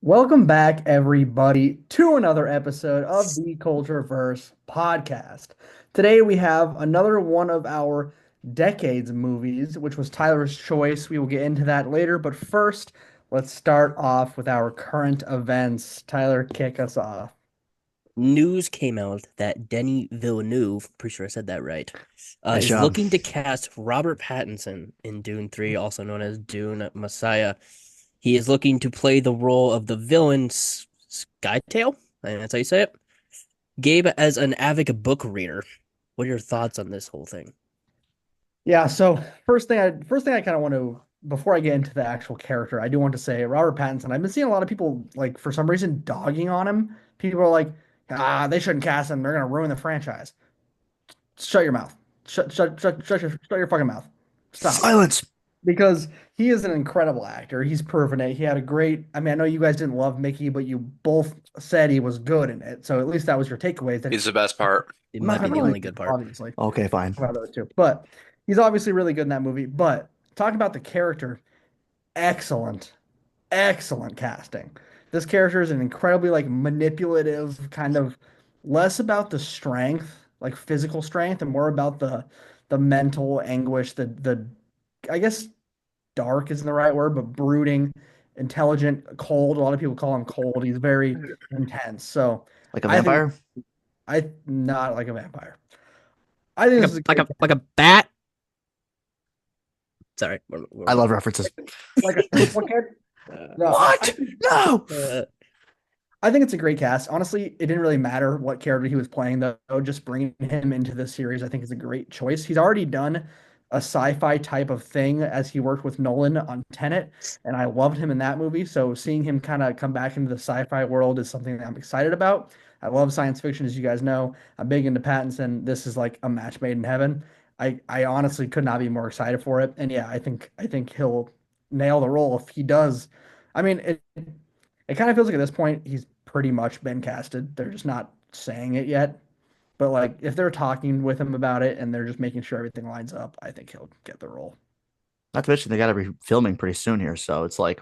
Welcome back, everybody, to another episode of the Cultureverse podcast. Today we have another one of our decades movies, which was Tyler's choice. We will get into that later, but first, let's start off with our current events. Tyler, kick us off. News came out that Denny Villeneuve, pretty sure I said that right, Nice is job. looking to cast Robert Pattinson in Dune 3, also known as Dune Messiah. He is looking to play the role of the villain Skytail. I think that's how you say it. Gabe, as an avid book reader, what are your thoughts on this whole thing? Yeah, so first thing I kind of want to before I get into the actual character, I do want to say Robert Pattinson. I've been seeing a lot of people like for some reason dogging on him. People are like, they shouldn't cast him. They're gonna ruin the franchise. Shut your mouth. Shut your fucking mouth. Stop. Silence. Because he is an incredible actor. He's proven it. He had a great, I mean, I know you guys didn't love Mickey, but you both said he was good in it. So at least that was your takeaway. That He's the best part. It I'm might not be gonna the really, only good part. obviously, Okay, fine. about those two. But he's obviously really good in that movie. But talking about the character, excellent, excellent casting. This character is an incredibly like manipulative, kind of less about the strength, like physical strength, and more about the mental anguish, the I guess dark isn't the right word, but brooding, intelligent, cold. A lot of people call him cold. He's very intense. So Like a I think vampire? I not like a vampire. I think Like this a is a like great a like a bat. Sorry. I love references. like a what kid? No, What? No. I think it's a great cast. Honestly, it didn't really matter what character he was playing, though. Just bringing him into this series, I think, is a great choice. He's already done a sci-fi type of thing as he worked with Nolan on Tenet, and I loved him in that movie. So seeing him kind of come back into the sci-fi world is something that I'm excited about. I love science fiction, as you guys know. I'm big into Pattinson. This is like a match made in heaven. I honestly could not be more excited for it. And yeah, I think he'll nail the role if he does. I mean, it kind of feels like at this point he's pretty much been casted. They're just not saying it yet. But like if they're talking with him about it and they're just making sure everything lines up, I think he'll get the role. Not to mention they got to be filming pretty soon here, so it's like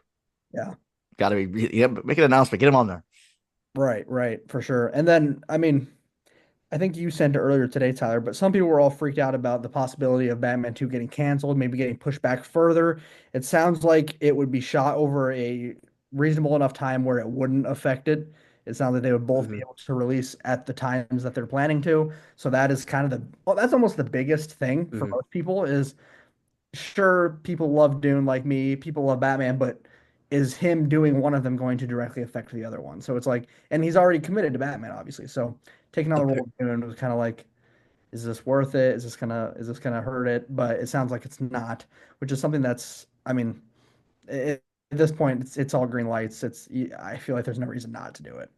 Yeah. got to be make an announcement, get him on there. Right, right, for sure. And then I mean, I think you sent it earlier today, Tyler, but some people were all freaked out about the possibility of Batman 2 getting canceled, maybe getting pushed back further. It sounds like it would be shot over a reasonable enough time where it wouldn't affect it. It sounds like they would both be Mhm. able to release at the times that they're planning to. So that is kind of well, that's almost the biggest thing for Mhm. most people is sure, people love Dune like me, people love Batman, but is him doing one of them going to directly affect the other one? So it's like, and he's already committed to Batman, obviously. So taking on the role Appar- of Dune was kind of like, is this worth it? Is this gonna hurt it? But it sounds like it's not, which is something that's, I mean, at this point, it's all green lights. I feel like there's no reason not to do it.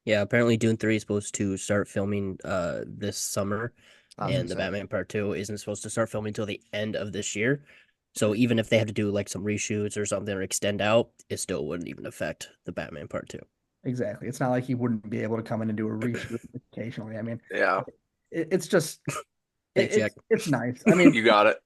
Yeah, apparently Dune 3 is supposed to start filming this summer, I was gonna and the say. Batman Part 2 isn't supposed to start filming until the end of this year. So even if they have to do like some reshoots or something or extend out, it still wouldn't even affect the Batman Part 2. Exactly. It's not like he wouldn't be able to come in and do a reshoot occasionally. I mean, Yeah, it's just Thanks, Jack. it's nice. I mean, you got it.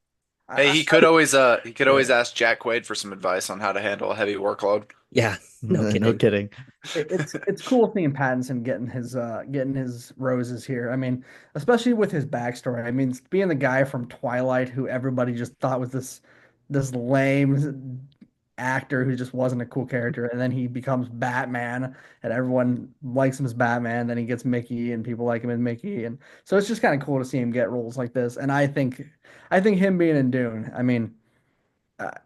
Hey, I, he could always ask Jack Quaid for some advice on how to handle a heavy workload. Yeah, no No kidding. kidding. it's cool seeing Pattinson getting his roses here. I mean, especially with his backstory. I mean, being the guy from Twilight who everybody just thought was this lame actor who just wasn't a cool character, and then he becomes Batman, and everyone likes him as Batman. Then he gets Mickey, and people like him as Mickey, and so it's just kind of cool to see him get roles like this. And I think him being in Dune. I mean.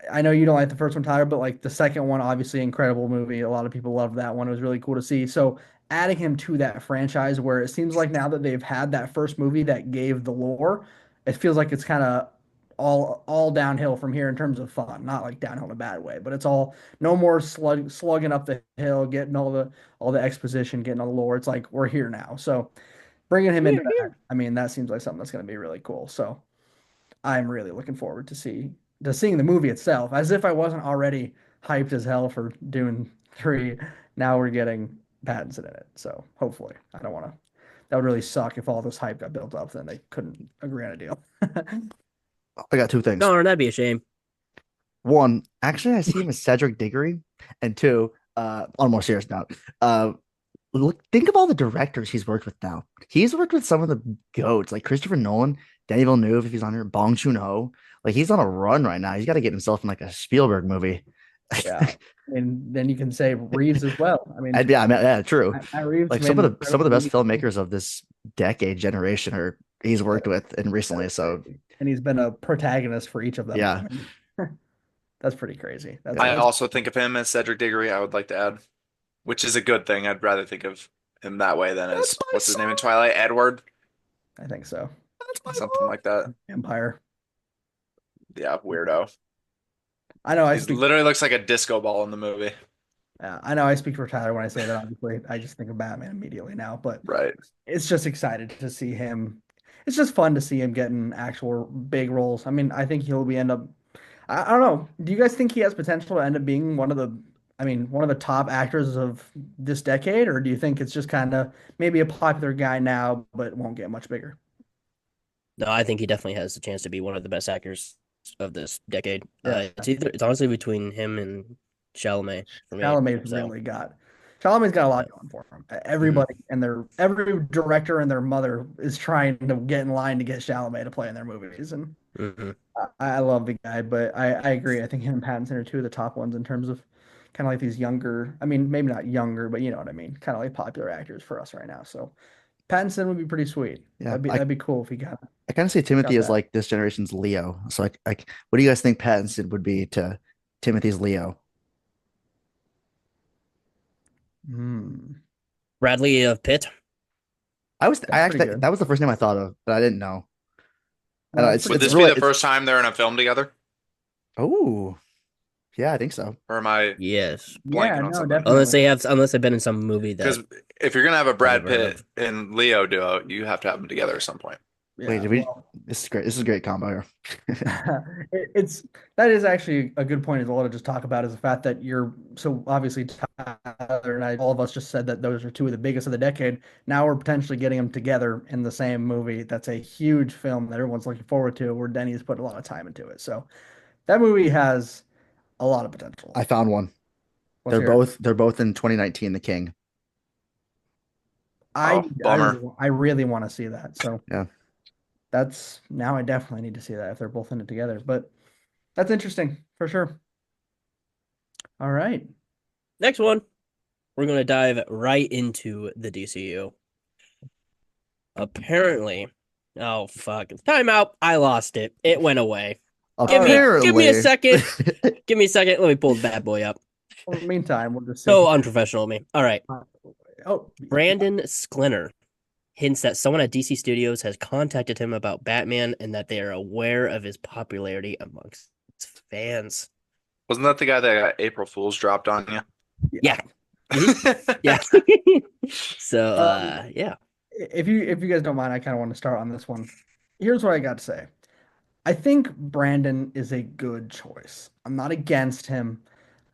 I know you don't like the first one, Tyler, but like the second one, obviously incredible movie. A lot of people loved that one. It was really cool to see. So adding him to that franchise, where it seems like now that they've had that first movie that gave the lore, it feels like it's kind of all downhill from here in terms of fun. Not like downhill in a bad way, but it's all no more slugging up the hill, getting all the exposition, getting all the lore. It's like we're here now. So bringing him into Here, that, here. I mean, that seems like something that's going to be really cool. So. I'm really looking forward to seeing the movie itself. As if I wasn't already hyped as hell for Dune 3. Now we're getting Pattinson in it. So hopefully. I don't want to that would really suck if all this hype got built up, then they couldn't agree on a deal. I got two things. No, that'd be a shame. One, actually, I see him as Cedric Diggory, and two, On a more serious note, look, think of all the directors he's worked with now. He's worked with some of the goats like Christopher Nolan, Denis Villeneuve, if he's on here, Bong Joon-ho. Like he's on a run right now. He's got to get himself in like a Spielberg movie. Yeah. And then you can say Reeves as well. I mean, Yeah, I mean, yeah, true. Matt Reeves Like made an some of the incredible best movie. filmmakers of this decade generation are he's worked with and That recently. is So crazy. And he's been a protagonist for each of them. I yeah, mean, that's pretty crazy. yeah. I That's also think of him as Cedric Diggory, I would like to add, which is a good thing. I'd rather think of him that way than That's as, my what's his son. name in Twilight? Edward? I think so. That's my Something like that. Empire. Yeah, weirdo. I know I He speak. literally looks like a disco ball in the movie. I know I speak for Tyler when I say that. Obviously, I just think of Batman immediately now. But Right. it's just excited to see him. It's just fun to see him getting actual big roles. I mean, I think he'll be end up. I don't know. Do you guys think he has potential to end up being one of the? I mean, one of the top actors of this decade, or do you think it's just kind of maybe a popular guy now, but won't get much bigger? No, I think he definitely has the chance to be one of the best actors of this decade. Yeah. It's honestly between him and Chalamet for me. Chalamet's So really got Chalamet's got a yeah. lot going for him. Mhm. Everybody and their every director and their mother is trying to get in line to get Chalamet to play in their movies, and Mhm. I love the guy. But I agree. I think him and Pattinson are two of the top ones in terms of kind of like these younger. I mean, maybe not younger, but you know what I mean. Kind of like popular actors for us right now. So Pattinson would be pretty sweet. Yeah, That'd be cool if he I kind of see Timothy got as that. like this generation's Leo. So like, what do you guys think Pattinson would be to Timothy's Leo? Hmm. Bradley of Pitt. I That's pretty actually good. that was the first name I thought of, but I didn't know. I No, don't know. that's pretty Would It's this be cool. really the it's first time they're in a film together? oh yeah, I think so. Or am I Yes. Yeah. blanking on No, something? definitely. Unless they've been in some movie that Because if you're gonna have a I've Brad never heard Pitt of. and Leo duo, you have to have them together at some point. Wait, Yeah. did we? Well. This is great. This is a great combo here. It's that is actually a good point as well to just talk about is the fact that you're so obviously Tyler and I, all of us just said that those are two of the biggest of the decade. Now we're potentially getting them together in the same movie. That's a huge film that everyone's looking forward to, where Denny's put a lot of time into it. So that movie has a lot of potential. I found one. Let's hear it. They're both in 2019, The King. Oh, bummer. I really want to see that. So Yeah. that's now I definitely need to see that if they're both in it together. But that's interesting for sure. All right. Next one, we're gonna dive right into the DCU. Apparently, oh fuck, timeout. I lost it. It went away. All right. Give me a Apparently. second. Give me a second. Let me pull the bad boy up. Well, in the meantime, we'll just sit So here. unprofessional of me. All right. Oh, Brandon Sklenar hints that someone at DC Studios has contacted him about Batman and that they are aware of his popularity amongst fans. Wasn't that the guy that got April Fool's dropped on you? Yeah. Yeah. So yeah. If you guys don't mind, I kind of want to start on this one. Here's what I got to say. I think Brandon is a good choice. I'm not against him.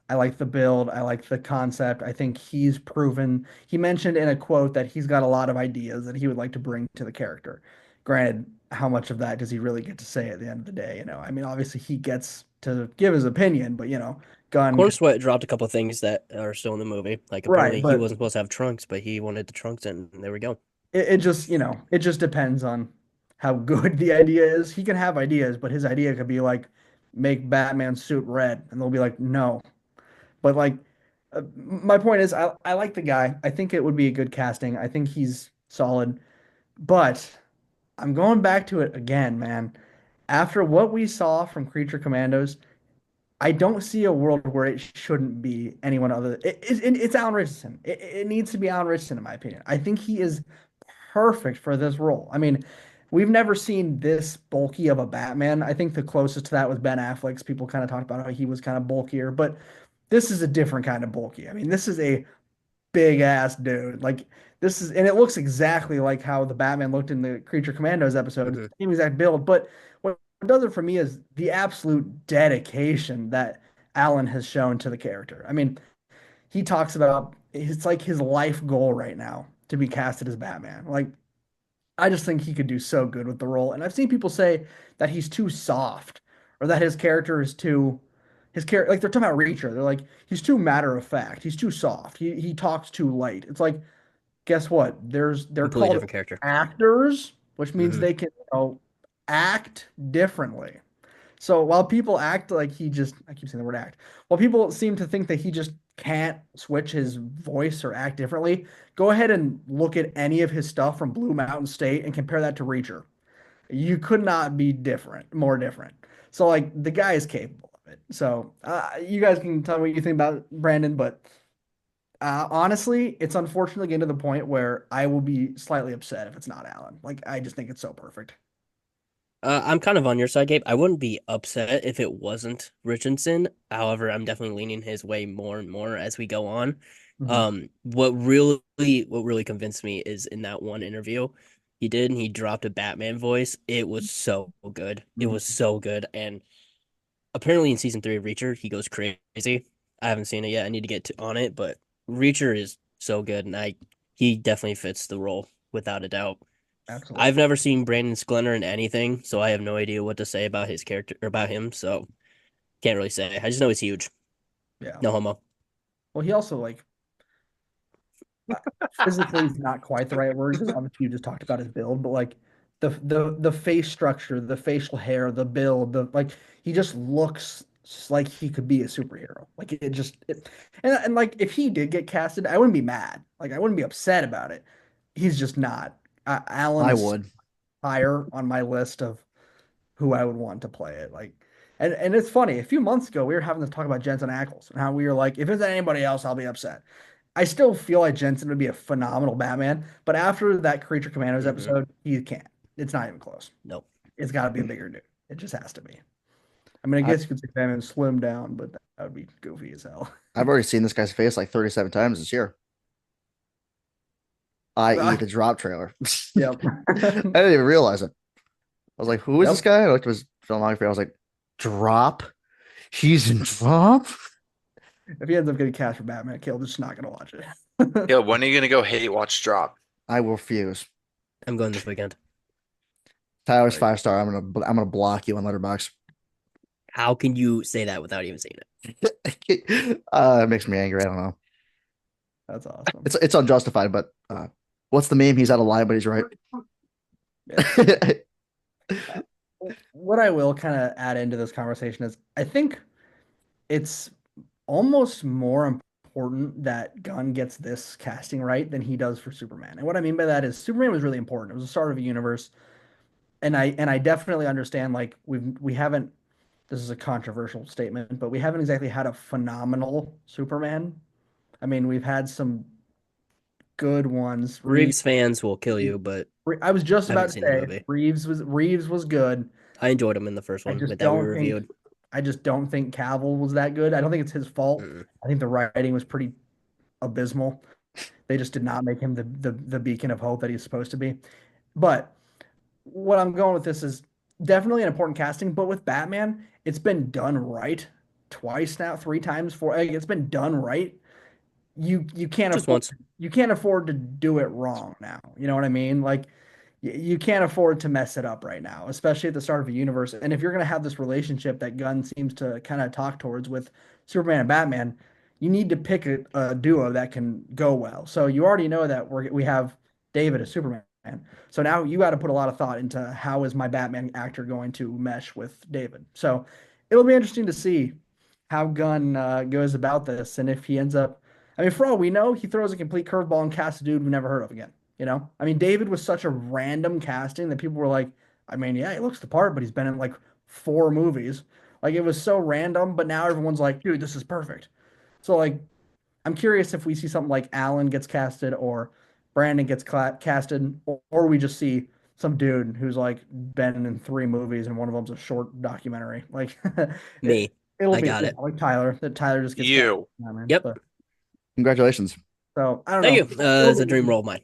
I like the build. I like the concept. I think he's proven. He mentioned in a quote that he's got a lot of ideas that he would like to bring to the character. Granted, how much of that does he really get to say at the end of the day? You know, I mean, obviously he gets to give his opinion, but you know, gun Corn Sweat dropped a couple of things that are still in the movie. Like right. apparently he But wasn't supposed to have trunks, but he wanted the trunks and there we go. it just, you know, it just depends on how good the idea is. He can have ideas, but his idea could be like make Batman's suit red, and they'll be like, no. But like, my point is, I like the guy. I think it would be a good casting. I think he's solid. But I'm going back to it again, man. After what we saw from Creature Commandos, I don't see a world where it shouldn't be anyone other. It's Alan Richardson. It needs to be Alan Richardson, in my opinion. I think he is perfect for this role. I mean, we've never seen this bulky of a Batman. I think the closest to that was Ben Affleck's. People kind of talked about how he was kind of bulkier, but this is a different kind of bulky. I mean, this is a big ass dude. Like this is, and it looks exactly like how the Batman looked in the Creature Commandos episode, Mm-hmm. same exact build. But what does it for me is the absolute dedication that Alan has shown to the character. I mean, he talks about it's like his life goal right now to be casted as Batman. Like, I just think he could do so good with the role. And I've seen people say that he's too soft or that his character is too, his character, like they're talking about Reacher. They're like, he's too matter of fact. He's too soft. He talks too light. It's like, guess what? They're Completely called different character. actors, which means Hmm. they can, act differently. So while people act like I keep saying the word act, while people seem to think that he just can't switch his voice or act differently, go ahead and look at any of his stuff from Blue Mountain State and compare that to Reacher. You could not be more different. So like the guy is capable of it. So you guys can tell me what you think about Brandon, but honestly, it's unfortunately getting to the point where I will be slightly upset if it's not Alan. Like I just think it's so perfect. I'm kind of on your side, Gabe. I wouldn't be upset if it wasn't Richardson. However, I'm definitely leaning his way more and more as we go on. Mhm. What really convinced me is in that one interview he did, and he dropped a Batman voice. It was so good. It Mhm. was so good. And apparently in season 3 of Reacher, he goes crazy. I haven't seen it yet. I need to on it, but Reacher is so good, and he definitely fits the role without a doubt. I've Absolutely. never seen Brandon Sklenar in anything, so I have no idea what to say about his character or about him. So can't really say. I just know he's huge. Yeah. No homo. Well, he also like uh, physically is not quite the right word because obviously you just talked about his build, but like the face structure, the facial hair, the build, the like he just looks like he could be a superhero. Like it just and like if he did get casted, I wouldn't be mad. Like I wouldn't be upset about it. He's just not. Alan I is would. higher on my list of who I would want to play it. Like, and it's funny. A few months ago, we were having this talk about Jensen Ackles and how we were like, if it's anybody else, I'll be upset. I still feel like Jensen would be a phenomenal Batman, but after that Creature Commandos Hmm. episode, he can't. It's not even close. No. It's got to be a bigger dude. It just has to be. I mean, I I, guess you could say Batman slim down, but that would be goofy as hell. I've already seen this guy's face like 37 times this year, i.e., the drop trailer. I Yep. didn't even realize it. I was like, who is this Yep. guy? I looked at his filmography. I was like, drop? He's in drop? If he ends up getting cast for Batman, Caleb's just not gonna watch it. Yo, when are you gonna go hate watch drop? I will refuse. I'm going this weekend. Tyler's Like, 5 star. I'm gonna block you on Letterboxd. How can you say that without even seeing it? It makes me angry. I don't know. that's awesome. It's unjustified, but what's the meme? He's out of line, but he's right. Yeah. What I will kind of add into this conversation is I think it's almost more important that Gunn gets this casting right than he does for Superman. And what I mean by that is Superman was really important. It was the start of a universe, and I definitely understand like we haven't this is a controversial statement, but we haven't exactly had a phenomenal Superman. I mean, we've had some good ones. Reeves fans will kill you, but I was just I about haven't to seen the say movie. Reeves was good. I enjoyed him in the first I one just that we don't think reviewed. I just don't think Cavill was that good. I don't think it's his fault. Mm-mm. I think the writing was pretty abysmal. They just did not make him the beacon of hope that he's supposed to be. But what I'm going with this is definitely an important casting, but with Batman, it's been done right twice now, 3 times, like, it's been done right. You can't Just afford once. you can't afford to do it wrong now. You know what I mean? Like you can't afford to mess it up right now, especially at the start of a universe. And if you're going to have this relationship that Gunn seems to kind of talk towards with Superman and Batman, you need to pick a duo that can go well. So you already know that we have David as Superman. So now you got to put a lot of thought into how is my Batman actor going to mesh with David. So it'll be interesting to see how Gunn goes about this, and if he ends up. I mean, for all we know, he throws a complete curveball and casts a dude we've never heard of again. You know, I mean, David was such a random casting that people were like, I mean, yeah, he looks the part, but he's been in like 4 movies. Like it was so random, but now everyone's like, dude, this is perfect. So like, I'm curious if we see something like Alan gets casted or Brandon gets casted, or we just see some dude who's like been in 3 movies and one of them's a short documentary. Like it, Me. it'll I be got yeah, it. like Tyler that Tyler just gets cast. You. Yeah, man. Yep. But Congratulations. so I don't Thank know. you. It'll It's a dream be role of mine.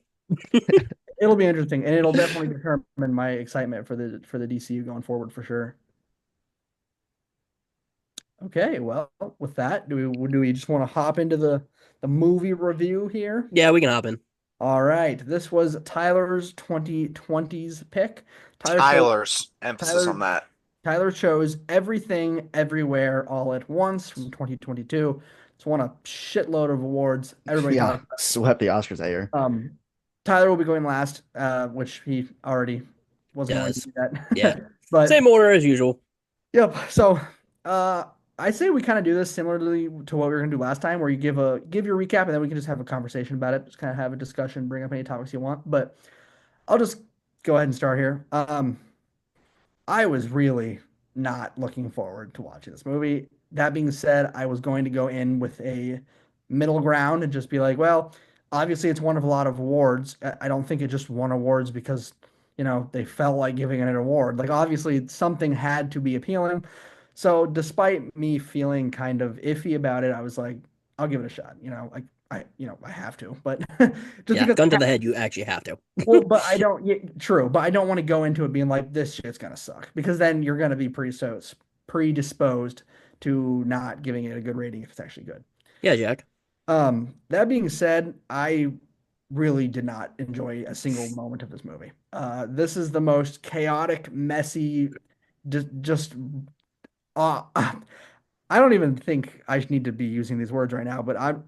it'll be interesting, and it'll definitely determine my excitement for the DCU going forward for sure. Okay, well, with that, do we just want to hop into the movie review here? Yeah, we can hop in. All right, this was Tyler's 2020's pick. Tyler chose Tyler's emphasis on Tyler that. Tyler chose Everything Everywhere All at Once from 2022. It's won a shitload of awards. Everybody Yeah, talks about swept the Oscars that year. it. Tyler will be going last, which he already wasn't going to Yes. do Yeah. that. But Same order as usual. yep. So uh I say we kind of do this similarly to what we were gonna do last time, where you give your recap and then we can just have a conversation about it. Just kind of have a discussion, bring up any topics you want. But I'll just go ahead and start here. I was really not looking forward to watching this movie. That being said, I was going to go in with a middle ground and just be like, well, obviously it's won a lot of awards. I don't think it just won awards because, they felt like giving it an award. Like obviously something had to be appealing. So despite me feeling kind of iffy about it, I was like, I'll give it a shot. I have to, but just Yeah. because Gun to the head, you actually have to. well, but I don't, yeah, true, but I don't want to go into it being like this shit's gonna suck because then you're gonna be predisposed to not giving it a good rating if it's actually good. Yeah, Jack. That being said, I really did not enjoy a single moment of this movie. This is the most chaotic, messy, just I don't even think I need to be using these words right now, but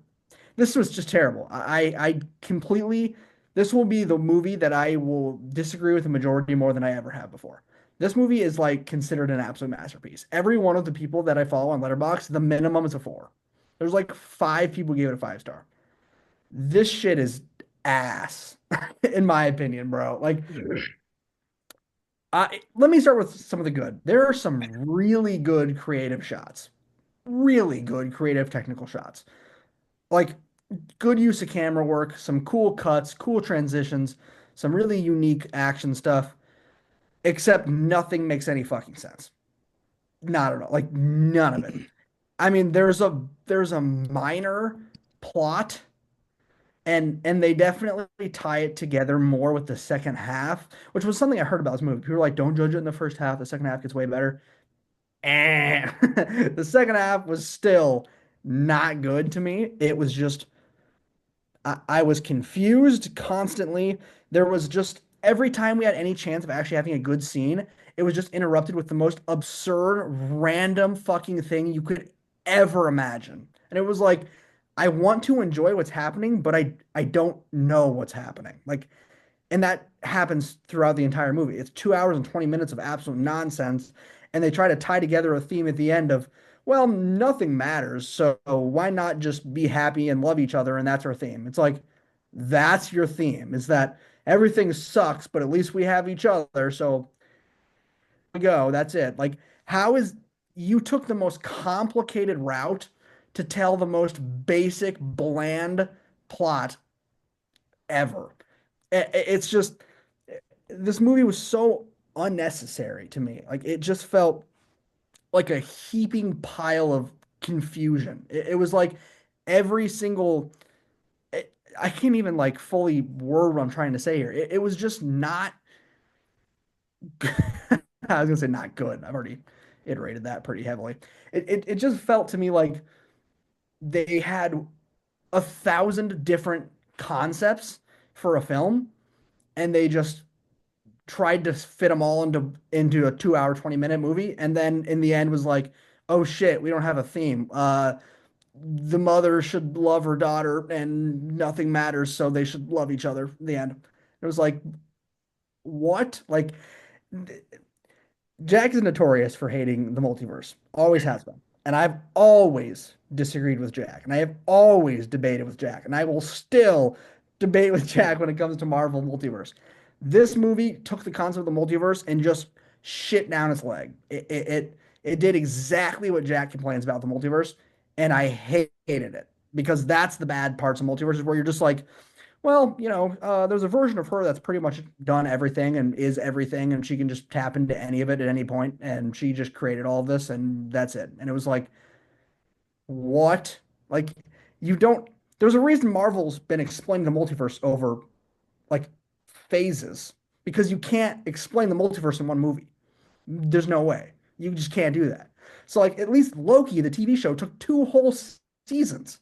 this was just terrible. I completely, this will be the movie that I will disagree with the majority more than I ever have before. This movie is like considered an absolute masterpiece. Every one of the people that I follow on Letterboxd, the minimum is a four. There's like five people gave it a 5 star. This shit is ass, in my opinion, bro. Like, let me start with some of the good. There are some really good creative shots, really good creative technical shots. Like good use of camera work, some cool cuts, cool transitions, some really unique action stuff, except nothing makes any fucking sense. Not at all. Like none of it. I mean, there's a minor plot and they definitely tie it together more with the second half, which was something I heard about this movie. People were like, don't judge it in the first half. The second half gets way better. Eh. The second half was still not good to me. It was just I was confused constantly. There was just every time we had any chance of actually having a good scene, it was just interrupted with the most absurd, random fucking thing you could ever imagine. And it was like, I want to enjoy what's happening, but I don't know what's happening. Like and that happens throughout the entire movie. It's 2 hours and 20 minutes of absolute nonsense. And they try to tie together a theme at the end of, well, nothing matters. So why not just be happy and love each other? And that's our theme. It's like, that's your theme is that everything sucks, but at least we have each other. So we go. That's it. Like, how is you took the most complicated route to tell the most basic, bland plot ever? It's just this movie was so unnecessary to me. Like it just felt like a heaping pile of confusion. It was like every single I can't even like fully word what I'm trying to say here. It was just not I was gonna say not good. I've already iterated that pretty heavily. It just felt to me like they had 1,000 different concepts for a film and they just tried to fit them all into a 2 hour 20-minute movie and then in the end was like oh shit we don't have a theme the mother should love her daughter and nothing matters so they should love each other in the end it was like what like Jack is notorious for hating the multiverse, always has been. And I've always disagreed with Jack, and I have always debated with Jack, and I will still debate with Jack when it comes to Marvel multiverse. This movie took the concept of the multiverse and just shit down its leg. It did exactly what Jack complains about the multiverse, and I hated it because that's the bad parts of multiverses where you're just like, well, there's a version of her that's pretty much done everything and is everything, and she can just tap into any of it at any point, and she just created all of this, and that's it. And it was like, what? Like, you don't. There's a reason Marvel's been explaining the multiverse over like phases because you can't explain the multiverse in one movie. There's no way. You just can't do that. So like at least Loki, the TV show, took two whole seasons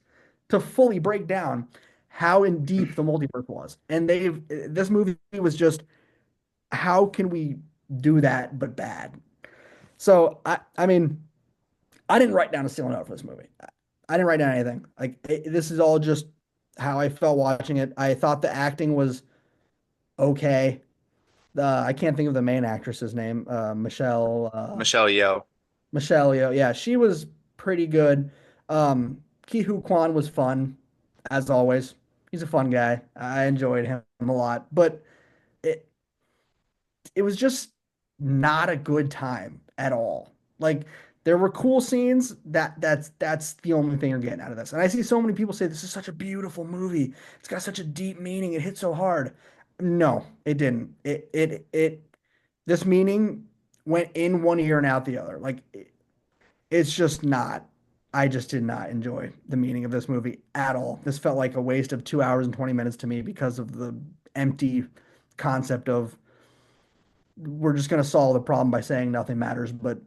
to fully break down how in deep the multiverse was. And this movie was just how can we do that but bad? So I mean, I didn't write down a single note for this movie. I didn't write down anything. Like this is all just how I felt watching it. I thought the acting was okay. I can't think of the main actress's name. Michelle Yeoh. Michelle Yeoh. Yeah, she was pretty good. Ki Hu Kwan was fun, as always. He's a fun guy. I enjoyed him a lot, but it it was just not a good time at all. Like there were cool scenes. That's the only thing you're getting out of this. And I see so many people say this is such a beautiful movie. It's got such a deep meaning. It hit so hard. No, it didn't. This meaning went in one ear and out the other. It's just not. I just did not enjoy the meaning of this movie at all. This felt like a waste of 2 hours and 20 minutes to me because of the empty concept of we're just going to solve the problem by saying nothing matters but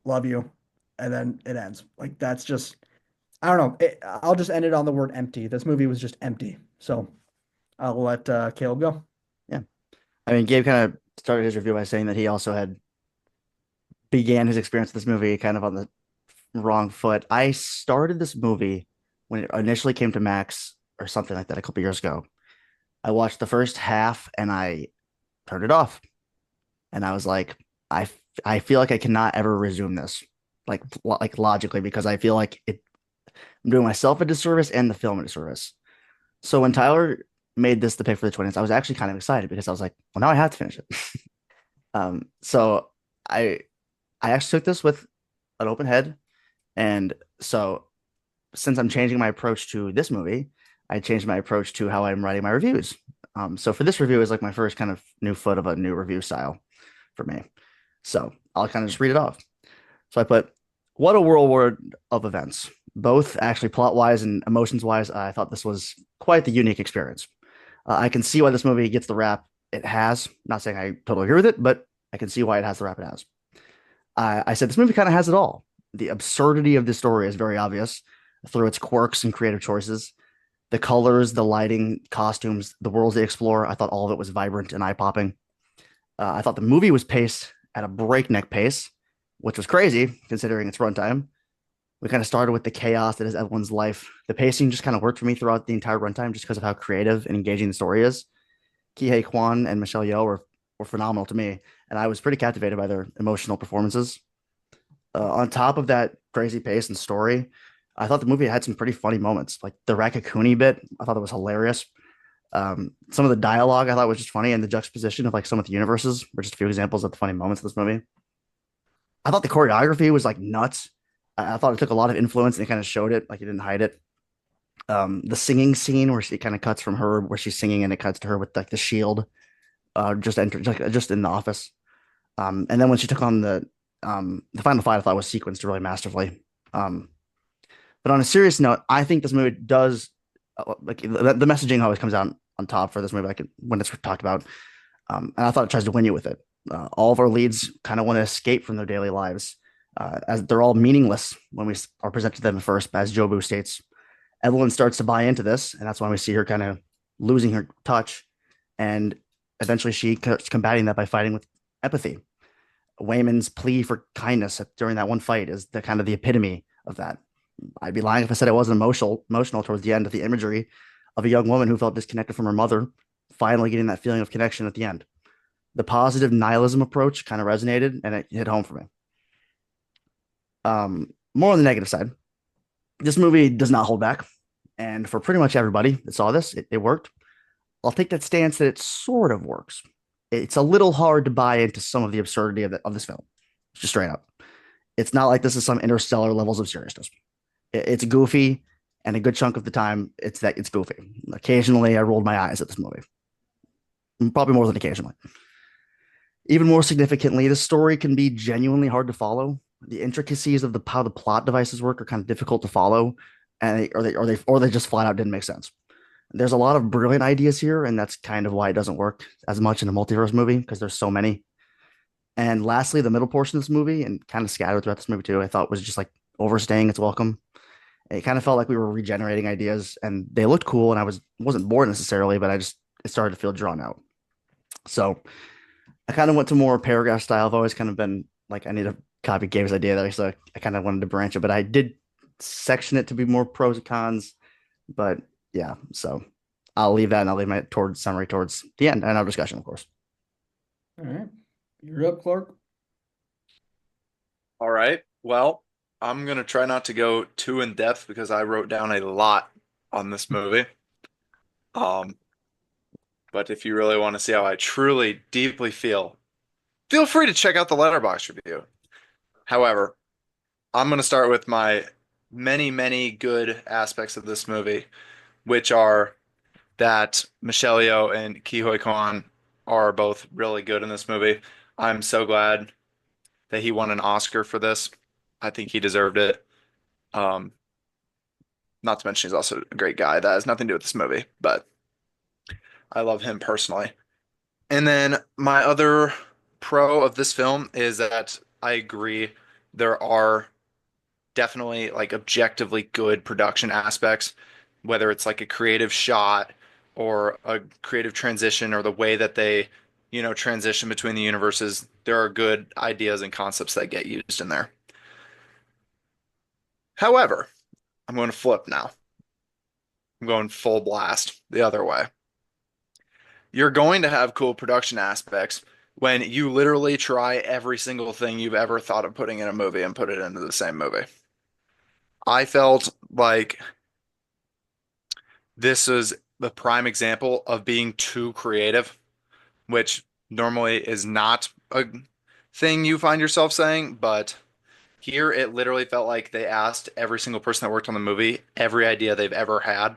love you, and then it ends. Like that's just I don't know. I'll just end it on the word empty. This movie was just empty. So I'll let Caleb go. Yeah. I mean, Gabe kind of started his review by saying that he also had began his experience with this movie kind of on the wrong foot. I started this movie when it initially came to Max or something like that a couple years ago. I watched the first half and I turned it off. And I was like, I feel like I cannot ever resume this, like logically, because I feel like I'm doing myself a disservice and the film a disservice. So when Tyler made this the pick for the 20s, I was actually kind of excited because I was like, well, now I have to finish it. So I actually took this with an open head, and so since I'm changing my approach to this movie, I changed my approach to how I'm writing my reviews. So for this review is like my first kind of new foot of a new review style for me. So I'll kind of just read it off. So I put, what a whirlwind of events, both actually plot wise and emotions wise. I thought this was quite the unique experience. I can see why this movie gets the rap it has. Not saying I totally agree with it, but I can see why it has the rap it has. I said this movie kind of has it all. The absurdity of the story is very obvious through its quirks and creative choices. The colors, the lighting, costumes, the worlds they explore, I thought all of it was vibrant and eye popping. I thought the movie was paced at a breakneck pace, which was crazy considering its runtime. We kind of started with the chaos that is everyone's life. The pacing just kind of worked for me throughout the entire runtime just because of how creative and engaging the story is. Ki Kwan and Michelle Yeoh were phenomenal to me, and I was pretty captivated by their emotional performances. On top of that crazy pace and story, I thought the movie had some pretty funny moments. Like the Raccacoonie bit, I thought it was hilarious. Some of the dialogue I thought was just funny, and the juxtaposition of like some of the universes were just a few examples of the funny moments of this movie. I thought the choreography was like nuts. I thought it took a lot of influence and it kind of showed it, like it didn't hide it. The singing scene where she kind of cuts from her, where she's singing, and it cuts to her with like the shield, just in the office. And then when she took on the final fight, I thought was sequenced really masterfully. But on a serious note, I think this movie does like the messaging always comes out on top for this movie, like when it's talked about. And I thought it tries to win you with it. All of our leads kind of want to escape from their daily lives, as they're all meaningless when we are presented to them first, as Jobu states. Evelyn starts to buy into this, and that's why we see her kind of losing her touch, and eventually she combating that by fighting with empathy. Wayman's plea for kindness during that one fight is the kind of the epitome of that. I'd be lying if I said I wasn't emotional towards the end of the imagery of a young woman who felt disconnected from her mother, finally getting that feeling of connection at the end. The positive nihilism approach kind of resonated and it hit home for me. More on the negative side, this movie does not hold back. And for pretty much everybody that saw this, it worked. I'll take that stance that it sort of works. It's a little hard to buy into some of the absurdity of this film, just straight up. It's not like this is some interstellar levels of seriousness. It's goofy, and a good chunk of the time, it's goofy. Occasionally, I rolled my eyes at this movie. Probably more than occasionally. Even more significantly, the story can be genuinely hard to follow. The intricacies of how the plot devices work are kind of difficult to follow, and they just flat out didn't make sense. There's a lot of brilliant ideas here, and that's kind of why it doesn't work as much in a multiverse movie because there's so many. And lastly, the middle portion of this movie, and kind of scattered throughout this movie too, I thought was just like overstaying its welcome. It kind of felt like we were regenerating ideas, and they looked cool, and wasn't bored necessarily, but it started to feel drawn out. So I kind of went to more paragraph style. I've always kind of been like, I need to copy Gabe's idea there, so I kind of wanted to branch it, but I did section it to be more pros and cons. But yeah, so I'll leave that and I'll leave my towards summary towards the end and our discussion, of course. All right. You're up, Clark. All right. Well, I'm gonna try not to go too in depth because I wrote down a lot on this movie. Um, but if you really want to see how I truly, deeply feel free to check out the Letterboxd review. However, I'm gonna start with my many, many good aspects of this movie, which are that Michelle Yeoh and Ke Huy Quan are both really good in this movie. I'm so glad that he won an Oscar for this. I think he deserved it. Um, Not to mention he's also a great guy. That has nothing to do with this movie, but I love him personally. And then my other pro of this film is that I agree there are definitely like objectively good production aspects, whether it's like a creative shot or a creative transition or the way that they, transition between the universes. There are good ideas and concepts that get used in there. However, I'm going to flip now. I'm going full blast the other way. You're going to have cool production aspects when you literally try every single thing you've ever thought of putting in a movie and put it into the same movie. I felt like this was the prime example of being too creative, which normally is not a thing you find yourself saying, but here it literally felt like they asked every single person that worked on the movie every idea they've ever had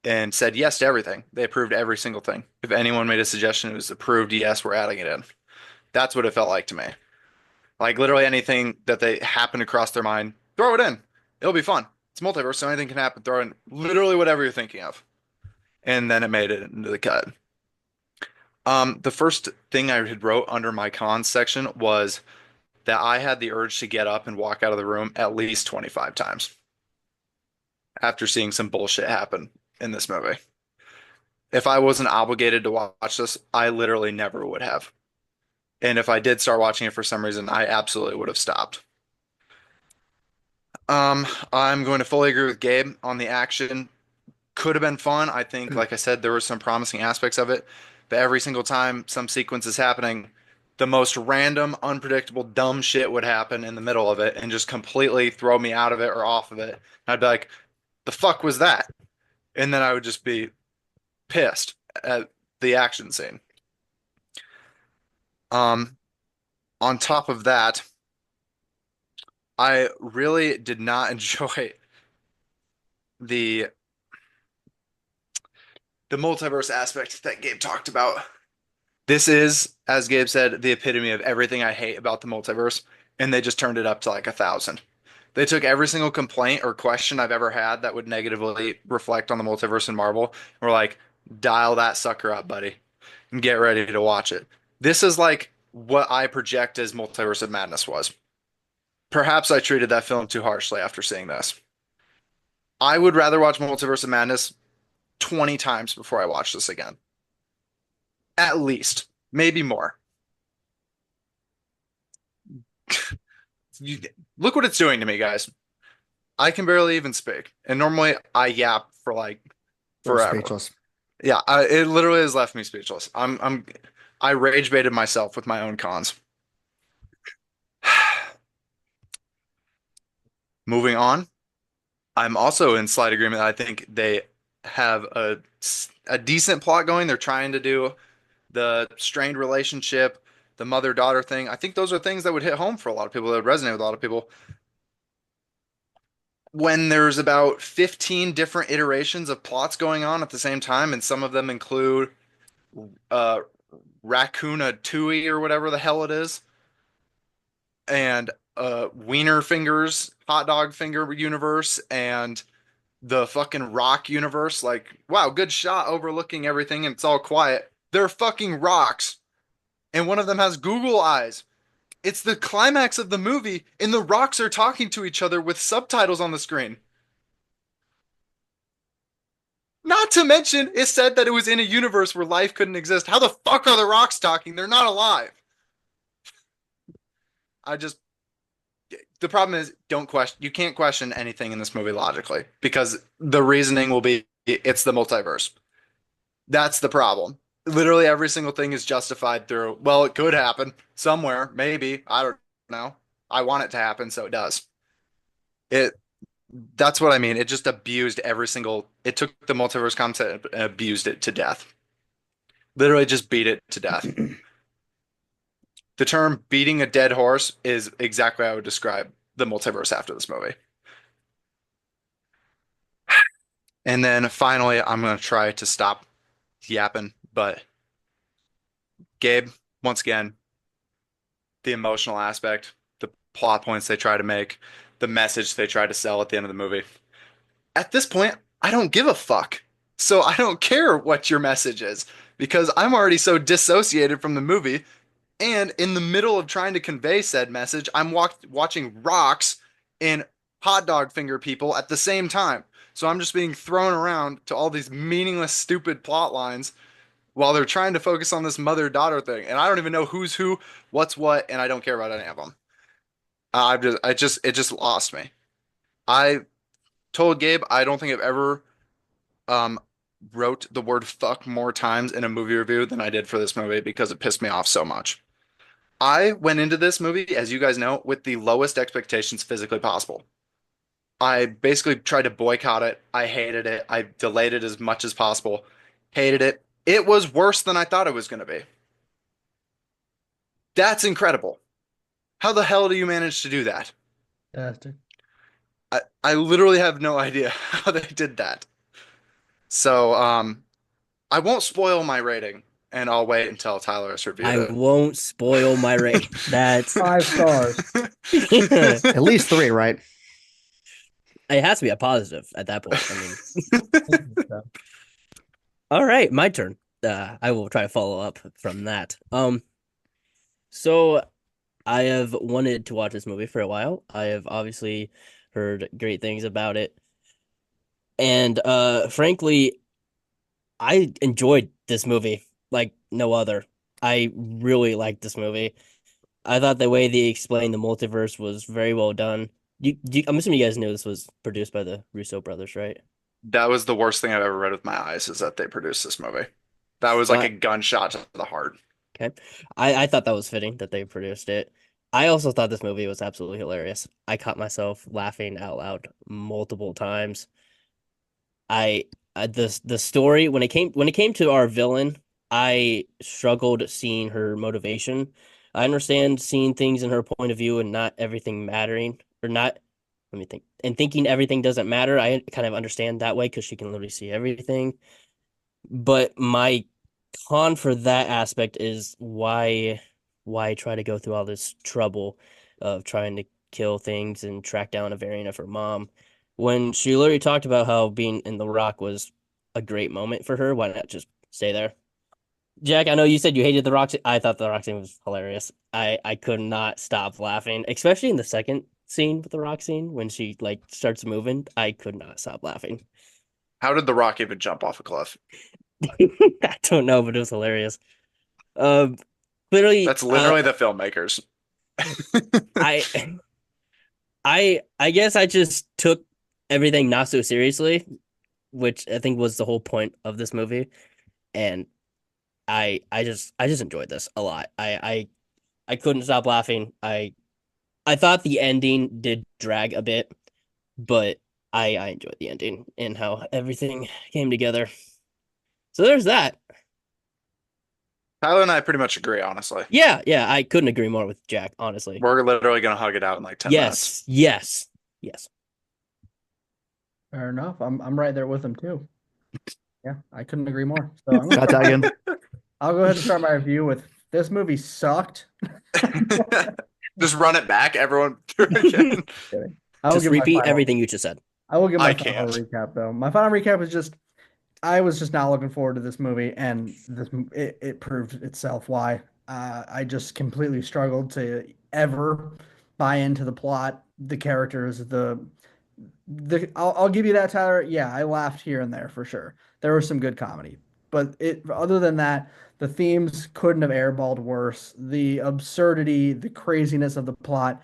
and said yes to everything. They approved every single thing. If anyone made a suggestion, it was approved, yes, we're adding it in. That's what it felt like to me. Like literally anything that they happen to cross their mind, throw it in. It'll be fun. It's multiverse, so anything can happen. Throw in literally whatever you're thinking of. And then it made it into the cut. The first thing I had wrote under my cons section was that I had the urge to get up and walk out of the room at least 25 times after seeing some bullshit happen in this movie. If I wasn't obligated to watch this, I literally never would have. And if I did start watching it for some reason, I absolutely would have stopped. I'm going to fully agree with Gabe on the action. Could have been fun. I think, like I said, there were some promising aspects of it, but every single time some sequence is happening, the most random, unpredictable, dumb shit would happen in the middle of it and just completely throw me out of it or off of it. And I'd be like, the fuck was that? And then I would just be pissed at the action scene. Um, on top of that, I really did not enjoy the the multiverse aspect that Gabe talked about. This is, as Gabe said, the epitome of everything I hate about the multiverse, and they just turned it up to like 1,000. They took every single complaint or question I've ever had that would negatively reflect on the multiverse in Marvel, and were like, dial that sucker up, buddy, and get ready to watch it. This is like what I project as Multiverse of Madness was. Perhaps I treated that film too harshly after seeing this. I would rather watch Multiverse of Madness 20 times before I watch this again. At least, maybe more. You, look what it's doing to me, guys. I can barely even speak. And normally I yap for like We're forever. speechless. Yeah, it literally has left me speechless. I rage baited myself with my own cons. Moving on, I'm also in slight agreement. I think they have a decent plot going. They're trying to do the strained relationship, the mother-daughter thing. I think those are things that would hit home for a lot of people, that would resonate with a lot of people. When there's about 15 different iterations of plots going on at the same time, and some of them include uh Raccoonatui or whatever the hell it is, and Wiener Fingers, Hot Dog Finger universe, and the fucking rock universe. Like, wow, good shot overlooking everything and it's all quiet. They're fucking rocks. And one of them has Google eyes. It's the climax of the movie, and the rocks are talking to each other with subtitles on the screen. Not to mention, it said that it was in a universe where life couldn't exist. How the fuck are the rocks talking? They're not alive. I just, the problem is don't question you can't question anything in this movie logically because the reasoning will be it's the multiverse. That's the problem. Literally every single thing is justified through, well, it could happen somewhere, maybe. I don't know. I want it to happen, so it does. It that's what I mean. It just abused every single it took the multiverse concept and abused it to death. Literally just beat it to death. The term beating a dead horse is exactly how I would describe the multiverse after this movie. And then finally, I'm going to try to stop yapping, but Gabe, once again, the emotional aspect, the plot points they try to make, the message they try to sell at the end of the movie. At this point, I don't give a fuck. So I don't care what your message is because I'm already so dissociated from the movie. And in the middle of trying to convey said message, I'm watching rocks and hot dog finger people at the same time. So I'm just being thrown around to all these meaningless, stupid plot lines while they're trying to focus on this mother-daughter thing. And I don't even know who's who, what's what, and I don't care about any of them. It just lost me. I told Gabe I don't think I've ever um wrote the word fuck more times in a movie review than I did for this movie because it pissed me off so much. I went into this movie, as you guys know, with the lowest expectations physically possible. I basically tried to boycott it. I hated it. I delayed it as much as possible. Hated it. It was worse than I thought it was going to be. That's incredible. How the hell do you manage to do that? Fantastic. I literally have no idea how they did that. So, I won't spoil my rating, and I'll wait until Tyler has reviewed I it. won't spoil my rating. That's 5 stars. it At least three, right? has to be a positive at that point. I mean, all right, my turn. I will try to follow up from that. So I have wanted to watch this movie for a while. I have obviously heard great things about it. And frankly, I enjoyed this movie like no other. I really liked this movie. I thought the way they explained the multiverse was very well done. I'm assuming you guys knew this was produced by the Russo brothers, right? That was the worst thing I've ever read with my eyes is that they produced this movie. That was like a Well, gunshot to the heart. okay. I thought that was fitting that they produced it. I also thought this movie was absolutely hilarious. I caught myself laughing out loud multiple times. I the story when it came to our villain, I struggled seeing her motivation. I understand seeing things in her point of view and not everything mattering or not. Let me think. And thinking everything doesn't matter, I kind of understand that way because she can literally see everything. But my con for that aspect is why try to go through all this trouble of trying to kill things and track down a variant of her mom when she literally talked about how being in the rock was a great moment for her. Why not just stay there? Jack, I know you said you hated the rock scene. I thought the rock scene was hilarious. I could not stop laughing, especially in the second scene with the rock scene when she like starts moving. I could not stop laughing. How did The Rock even jump off a cliff? I don't know, but it was hilarious. Um, Clearly, That's literally the filmmakers. I I guess I just took everything not so seriously, which I think was the whole point of this movie, and I just enjoyed this a lot. I couldn't stop laughing. I thought the ending did drag a bit, but I enjoyed the ending and how everything came together. So there's that. Tyler and I pretty much agree, honestly. Yeah, yeah, I couldn't agree more with Jack, honestly. We're literally gonna hug it out in like 10 minutes. Yes, yes. Fair enough. I'm right there with him too. Yeah, I couldn't agree more. So I'm gonna Scott start Taggin. I'll go ahead and start my review with this movie sucked. Just run it back, everyone through again. Kidding. I will Just give my repeat final, everything you just said. I will give I my final can't. recap though. My final recap was just I was just not looking forward to this movie, and it proved itself why. I just completely struggled to ever buy into the plot, the characters, I'll give you that, Tyler. Yeah, I laughed here and there for sure. There was some good comedy, but it other than that, the themes couldn't have airballed worse. The absurdity, the craziness of the plot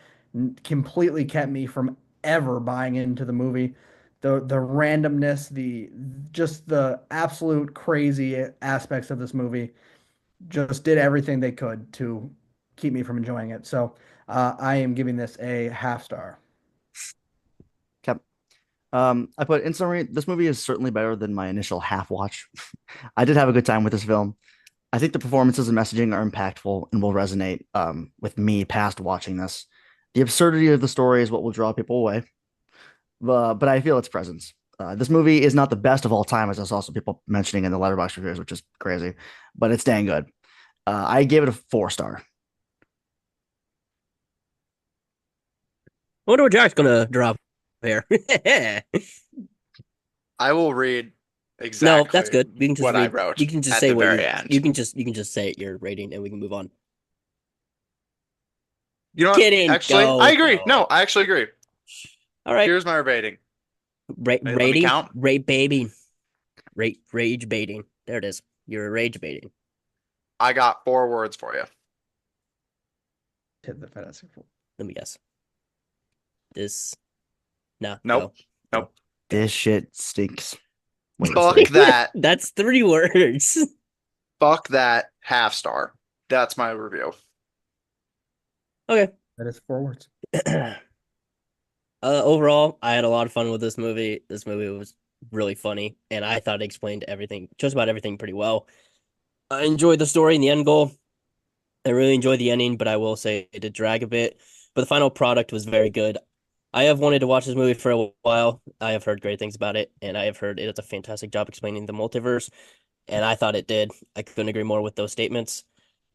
completely kept me from ever buying into the movie. The randomness, the just the absolute crazy aspects of this movie just did everything they could to keep me from enjoying it. So I am giving this a half star. Okay. I put in summary, this movie is certainly better than my initial half watch. I did have a good time with this film. I think the performances and messaging are impactful and will resonate with me past watching this. The absurdity of the story is what will draw people away, but I feel its presence. This movie is not the best of all time, as I saw some people mentioning in the letterbox reviews, which is crazy, but it's dang good. I gave it a 4 star. I wonder what Jack's gonna drop here. I will read No, that's exactly good. We can just what I read. wrote You can just at say the what very you. end. You can just say your rating, and we can move on. You know what? Kidding. Actually, I Go. agree. Go. No, I actually agree. All right. Here's my rating. Wait, let me Rating. count. Rate baby. Rage baiting. There it is. You're rage baiting. I got 4 words for you. Hit the Fantastic Four. Let me guess. This. No. Nope. Go. Nope. This shit stinks. Wait, Fuck sorry. that. That's 3 words. Fuck that half star. That's my review. Okay. That is 4 words. Overall, I had a lot of fun with this movie. This movie was really funny, and I thought it explained everything, just about everything, pretty well. I enjoyed the story and the end goal. I really enjoyed the ending, but I will say it did drag a bit. But the final product was very good. I have wanted to watch this movie for a while. I have heard great things about it, and I have heard it does a fantastic job explaining the multiverse, and I thought it did. I couldn't agree more with those statements,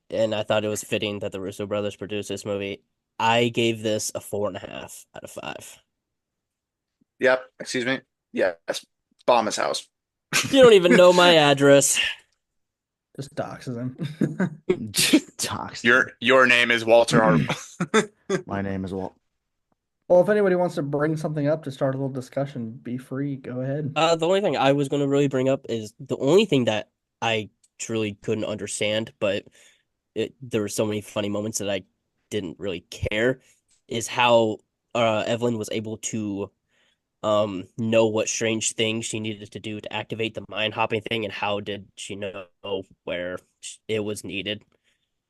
and I thought it was fitting that the Russo brothers produced this movie. I gave this a 4.5 out of 5. Yep. Excuse me. Yes. Bomb his house. You don't even know my address. Just doxes him. Toxic. Your name is Walter Art. My name is Walt. Well, if anybody wants to bring something up to start a little discussion, be free. Go ahead. The only thing I was going to really bring up is the only thing that I truly couldn't understand, but there were so many funny moments that I didn't really care, is how Evelyn was able to know what strange things she needed to do to activate the mind hopping thing, and how did she know where it was needed.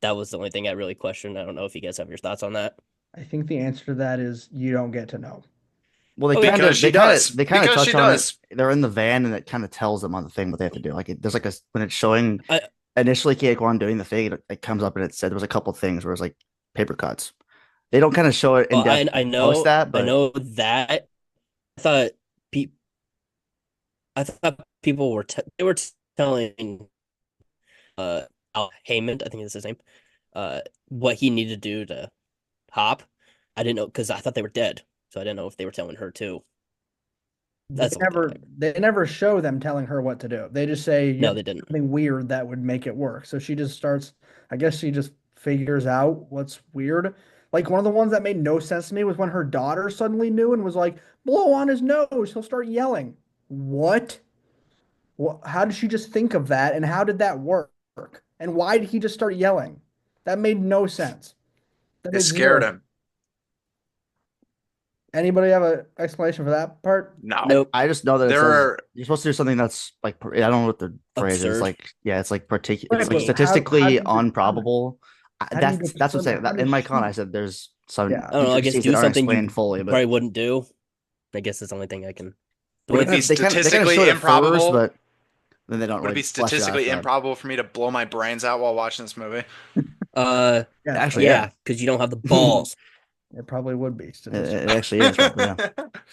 That was the only thing I really questioned. I don't know if you guys have your thoughts on that. I think the answer to that is you don't get to know. Well, they Okay. kind Because of, she they kind does. of, they kind of Because touch she on does. it. They're in the van, and it kind of tells them on the thing what they have to do. Like there's like when it's showing I initially Kia Kwan doing the thing, it comes up and it said there was a couple things where it's like paper cuts. They don't kind of show it in well, depth I post know that, I but know that. I thought pe I thought people were they were telling Al Heyman, I think that's his name, what he needed to do to hop. I didn't know because I thought they were dead, so I didn't know if they were telling her too. They That's the only thing. they never show them telling her what to do. They just say you No, have they to do didn't. something weird that would make it work. So she just starts, I guess she just figures out what's weird. Like one of the ones that made no sense to me was when her daughter suddenly knew and was like, blow on his nose, he'll start yelling. What? How did she just think of that? And how did that work? And why did he just start yelling? That made no sense. That It made scared zero. him. Anybody have an explanation for that part? No. Nope. I just know that it There says are you're supposed to do something that's like I don't know what the phrase is. Absurd. Like it's like particular. Right, It's like but how do statistically you determine it? unprobable. How do you That's what I'm saying. determine? How In does my she? con, I said there's some Yeah. I don't know. I guess intricacies do that aren't something you explained fully, but probably wouldn't do. I guess that's the only thing I can. The would only it be they kind of statistically show it at first, improbable? but then they don't Would it really be flesh it out statistically after that. improbable for me to blow my brains out while watching this movie? uh Yes, Actually, yeah, because you don't have the yeah, balls. it probably would be it statistically. actually is probably yeah. Good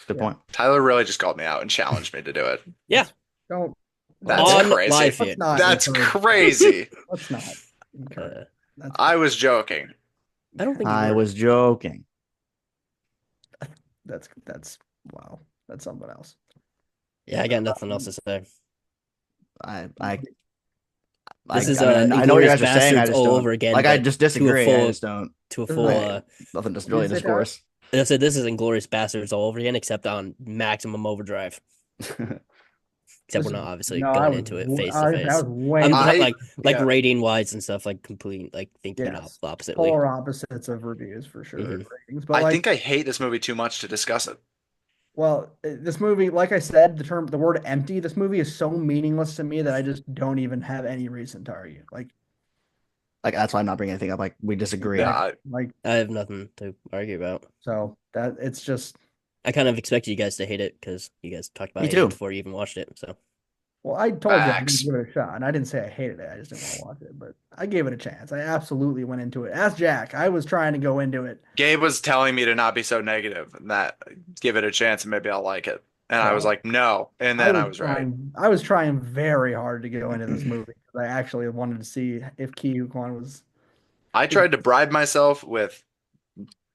Yeah. point. Tyler really just called me out and challenged me to do it. Yeah, Don't That's on crazy. live let's feed. not That's encourage. crazy. Let's not encourage. Uh, That's I was joking. I don't think you I were. was joking. that's wow. That's something else. Yeah, I got nothing else to say. I This is I mean, I know what you Inglourious guys are saying. I Bastards just all don't over again, like. I but just to a disagree. I full just don't. to a full Right. Nothing. Just What really did you say, Tyler? discourse. I said this is Inglourious Bastards all over again, except on maximum overdrive. Except we're not obviously no, going into it face to I face. was way I'm I like yeah. rating wise and stuff, like complete, like thinking yes, oppositely. polar opposites of reviews for sure, Mhm. ratings. But I like, think I hate this movie too much to discuss it. well, this movie, like I said, the word empty, this movie is so meaningless to me that I just don't even have any reason to argue. Like that's why I'm not bringing anything up. Like we disagree. Yeah, Like I have nothing to argue about. so that it's just I kind of expected you guys to hate it because you guys talked about Me hating it too. before you even watched it. So well, I told you I facts. didn't give it a shot, and I didn't say I hated it. I just didn't want to watch it, but I gave it a chance. I absolutely went into it. Ask Jack. I was trying to go into it. Gabe was telling me to not be so negative and that give it a chance and maybe I'll like it. And I was So like, no. And I then I was was right. trying. I was trying very hard to go into this movie because I actually wanted to see if Ki Kwan was. I tried to bribe myself with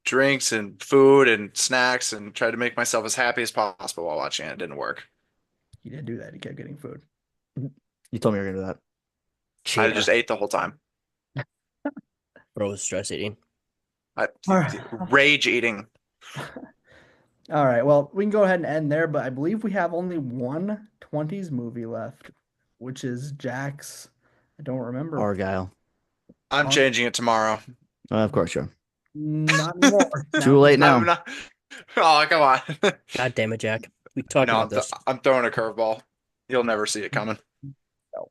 drinks and food and snacks and tried to make myself as happy as possible while watching it. It didn't work. He didn't do that. He kept getting food. You told me you were gonna do that. I Cheater. just ate the whole time. bro was stress eating. I, All right. rage eating. All right. Well, we can go ahead and end there, but I believe we have only one 20s movie left, which is Jack's. I don't remember. Argyle. I'm Ar- changing it tomorrow. Of course, sure. Not anymore. Too late now. I'm not. Oh, come on. God damn it, Jack. We talked No, about this. I'm throwing a curveball. You'll never see it coming. No.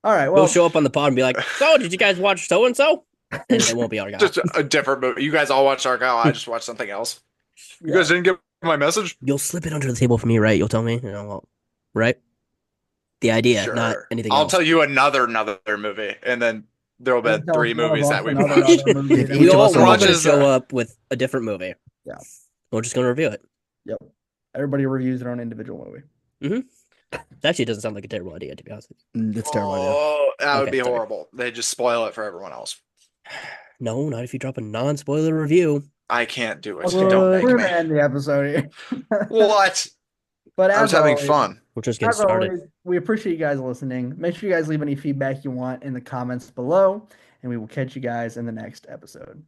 All right. We'll Well, show up on the pod and be like, "So, did you guys watch so and so?" And it won't be our guy. Just a different movie. You guys all watched Argyle. I just watched something else. You yeah. guys didn't get my message? You'll slip it under the table for me, right? You'll tell me, well, right? The idea, not Sure. anything I'll else. tell you another movie, and then there'll be Tell three us one of movies us that we another watched. movie If that each We of all us we're all watches going to show that. up with a different movie. Yeah. We're just going to review it. Yep. Everybody reviews their own individual movie. It actually doesn't sound like a terrible idea, to be honest with It's terrible. Idea. Oh, that would Okay, be sorry. horrible. They just spoil it for everyone else. you. No, not if you drop a non-spoiler review. I can't do it. Well, Don't we're make gonna me. end the episode here. What? But I was as having always, fun. We're just getting as started. always, we appreciate you guys listening. Make sure you guys leave any feedback you want in the comments below, and we will catch you guys in the next episode.